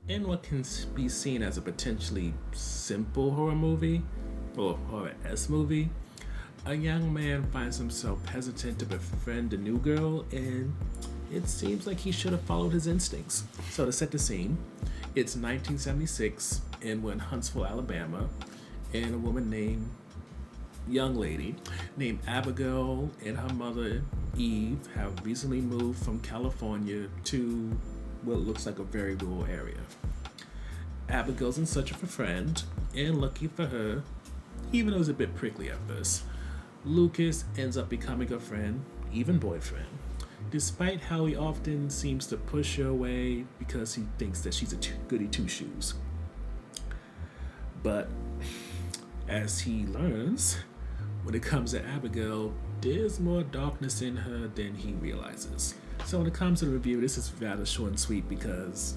In what can be seen as a potentially simple horror movie, or horror-esque movie, a young man finds himself hesitant to befriend a new girl, and it seems like he should have followed his instincts. So, to set the scene, it's 1976, and we're in Huntsville, Alabama, and a young lady named Abigail and her mother Eve have recently moved from California to what looks like a very rural area. Abigail's in search of a friend, and lucky for her, even though it was a bit prickly at first, Lucas ends up becoming a friend, even boyfriend, despite how he often seems to push her away because he thinks that she's a goody two shoes. But as he learns, when it comes to Abigail, there's more darkness in her than he realizes. So when it comes to the review, this is rather short and sweet because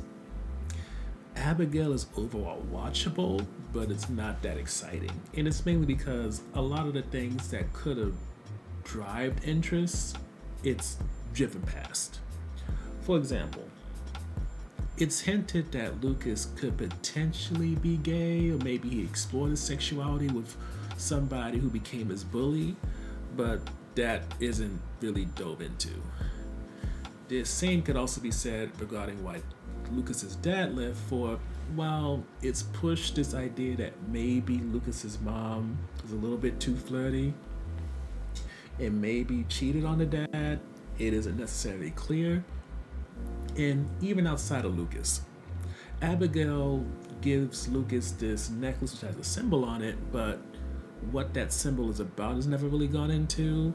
Abigail is overall watchable, but it's not that exciting. And it's mainly because a lot of the things that could have drived interest, it's driven past. For example, it's hinted that Lucas could potentially be gay, or maybe he explored his sexuality with somebody who became his bully, but that isn't really dove into. The same could also be said regarding why Lucas's dad left, for while it's pushed this idea that maybe Lucas's mom is a little bit too flirty and maybe cheated on the dad, it isn't necessarily clear. And even outside of Lucas, Abigail gives Lucas this necklace which has a symbol on it, but what that symbol is about is never really gone into.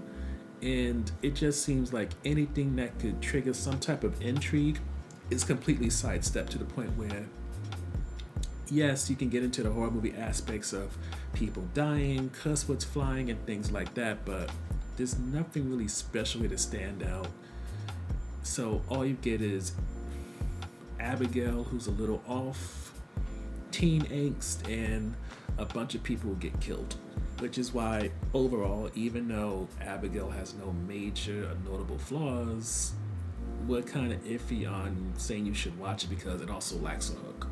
And it just seems like anything that could trigger some type of intrigue is completely sidestepped to the point where, yes, you can get into the horror movie aspects of people dying, cuss words flying, and things like that, but there's nothing really special here to stand out. So all you get is Abigail, who's a little off, teen angst, and a bunch of people who get killed. Which is why, overall, even though Abigail has no major or notable flaws, we're kind of iffy on saying you should watch it because it also lacks a hook.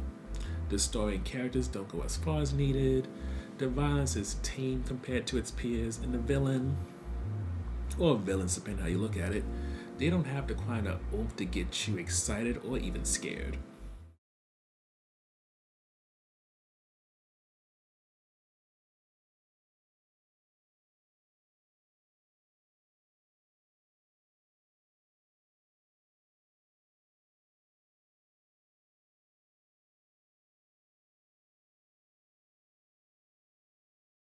The story and characters don't go as far as needed, the violence is tame compared to its peers, and the villain, or villains depending how you look at it, they don't have the kind of oomph to get you excited or even scared.